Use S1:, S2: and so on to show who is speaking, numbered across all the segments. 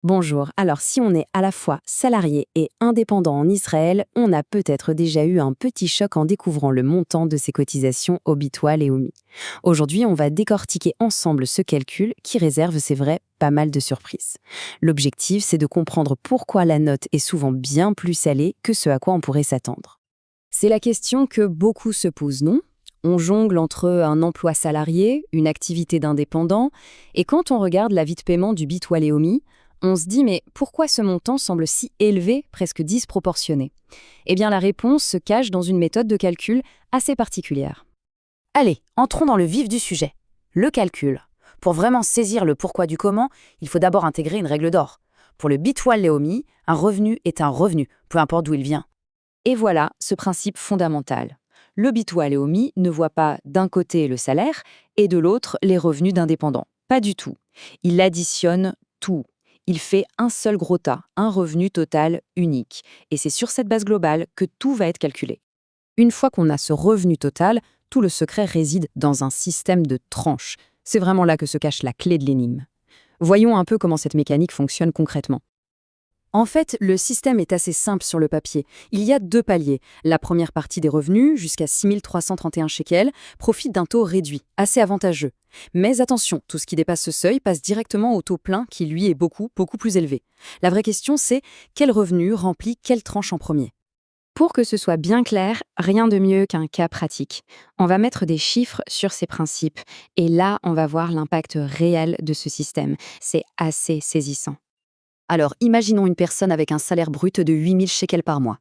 S1: Bonjour. Alors, si on est à la fois salarié et indépendant en Israël, on a peut-être déjà eu un petit choc en découvrant le montant de ses cotisations au Bitoil et au MI. Aujourd'hui, on va décortiquer ensemble ce calcul qui réserve, c'est vrai, pas mal de surprises. L'objectif, c'est de comprendre pourquoi la note est souvent bien plus salée que ce à quoi on pourrait s'attendre. C'est la question que beaucoup se posent, non? On jongle entre un emploi salarié, une activité d'indépendant, et quand on regarde l'avis de paiement du Bitoil et au MI, on se dit mais pourquoi ce montant semble si élevé, presque disproportionné? Eh bien la réponse se cache dans une méthode de calcul assez particulière.
S2: Allez, entrons dans le vif du sujet. Le calcul. Pour vraiment saisir le pourquoi du comment, il faut d'abord intégrer une règle d'or. Pour le Bitoil Leomi, un revenu est un revenu, peu importe d'où il vient.
S1: Et voilà ce principe fondamental. Le Bitoil et OMI ne voit pas d'un côté le salaire et de l'autre les revenus d'indépendants. Pas du tout. Il additionne tout. Il fait un seul gros tas, un revenu total unique. Et c'est sur cette base globale que tout va être calculé. Une fois qu'on a ce revenu total, tout le secret réside dans un système de tranches. C'est vraiment là que se cache la clé de l'énigme. Voyons un peu comment cette mécanique fonctionne concrètement. En fait, le système est assez simple sur le papier. Il y a deux paliers. La première partie des revenus, jusqu'à 6 331 shekels, profite d'un taux réduit, assez avantageux. Mais attention, tout ce qui dépasse ce seuil passe directement au taux plein qui, lui, est beaucoup plus élevé. La vraie question, c'est quel revenu remplit quelle tranche en premier? Pour que ce soit bien clair, rien de mieux qu'un cas pratique. On va mettre des chiffres sur ces principes. Et là, on va voir l'impact réel de ce système. C'est assez saisissant. Alors, imaginons une personne avec un salaire brut de 8 000 shekels par mois.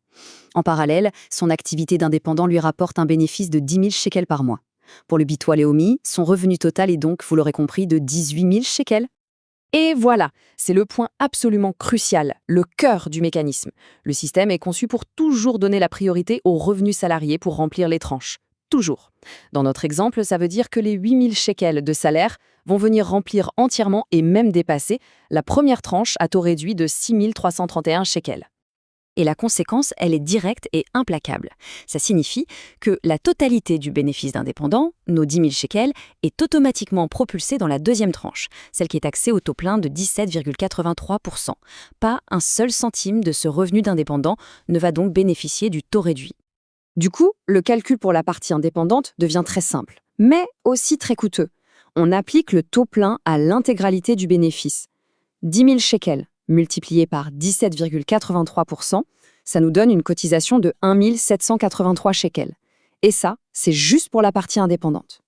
S1: En parallèle, son activité d'indépendant lui rapporte un bénéfice de 10 000 shekels par mois. Pour le Bitoil et Omi, son revenu total est donc, vous l'aurez compris, de 18 000 shekels. Et voilà, c'est le point absolument crucial, le cœur du mécanisme. Le système est conçu pour toujours donner la priorité aux revenus salariés pour remplir les tranches. Toujours. Dans notre exemple, ça veut dire que les 8 000 shekels de salaire vont venir remplir entièrement et même dépasser la première tranche à taux réduit de 6 331 shekels. Et la conséquence, elle est directe et implacable. Ça signifie que la totalité du bénéfice d'indépendant, nos 10 000 shekels, est automatiquement propulsée dans la deuxième tranche, celle qui est taxée au taux plein de 17,83%. Pas un seul centime de ce revenu d'indépendant ne va donc bénéficier du taux réduit. Du coup, le calcul pour la partie indépendante devient très simple, mais aussi très coûteux. On applique le taux plein à l'intégralité du bénéfice. 10 000 shekels multiplié par 17,83%, ça nous donne une cotisation de 1 783 shekels. Et ça, c'est juste pour la partie indépendante.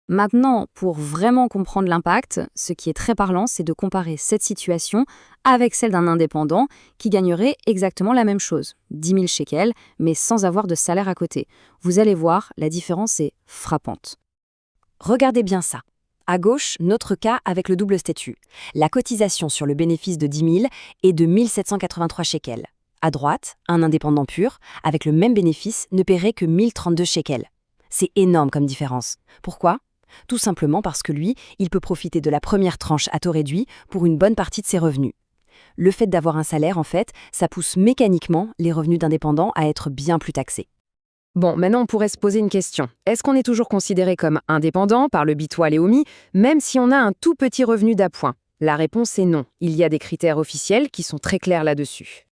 S1: Maintenant, pour vraiment comprendre l'impact, ce qui est très parlant, c'est de comparer cette situation avec celle d'un indépendant qui gagnerait exactement la même chose, 10 000 shekels, mais sans avoir de salaire à côté. Vous allez voir, la différence est frappante. Regardez bien ça. À gauche, notre cas avec le double statut. La cotisation sur le bénéfice de 10 000 est de 1 783 shekels. À droite, un indépendant pur, avec le même bénéfice, ne paierait que 1 032 shekels. C'est énorme comme différence. Pourquoi ? Tout simplement parce que lui, il peut profiter de la première tranche à taux réduit pour une bonne partie de ses revenus. Le fait d'avoir un salaire, en fait, ça pousse mécaniquement les revenus d'indépendants à être bien plus taxés. Bon, maintenant on pourrait se poser une question. Est-ce qu'on est toujours considéré comme indépendant par le Bitoil et OMI, même si on a un tout petit revenu d'appoint? La réponse est non. Il y a des critères officiels qui sont très clairs là-dessus.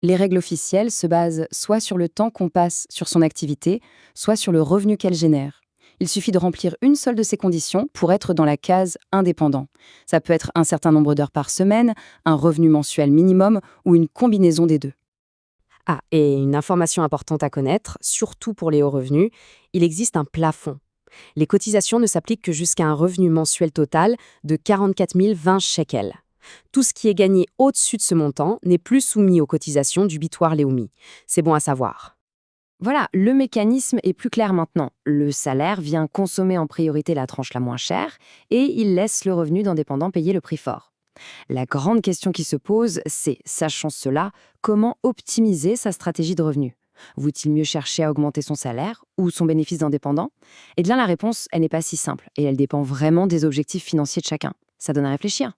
S1: Les règles officielles se basent soit sur le temps qu'on passe sur son activité, soit sur le revenu qu'elle génère. Il suffit de remplir une seule de ces conditions pour être dans la case indépendant. Ça peut être un certain nombre d'heures par semaine, un revenu mensuel minimum ou une combinaison des deux. Ah, et une information importante à connaître, surtout pour les hauts revenus, il existe un plafond. Les cotisations ne s'appliquent que jusqu'à un revenu mensuel total de 44 020 shekels. Tout ce qui est gagné au-dessus de ce montant n'est plus soumis aux cotisations du Bitoir Leumi. C'est bon à savoir. Voilà, le mécanisme est plus clair maintenant. Le salaire vient consommer en priorité la tranche la moins chère et il laisse le revenu d'indépendant payer le prix fort. La grande question qui se pose, c'est, sachant cela, comment optimiser sa stratégie de revenu? Vaut-il mieux chercher à augmenter son salaire ou son bénéfice d'indépendant? Eh bien, la réponse, elle n'est pas si simple et elle dépend vraiment des objectifs financiers de chacun. Ça donne à réfléchir.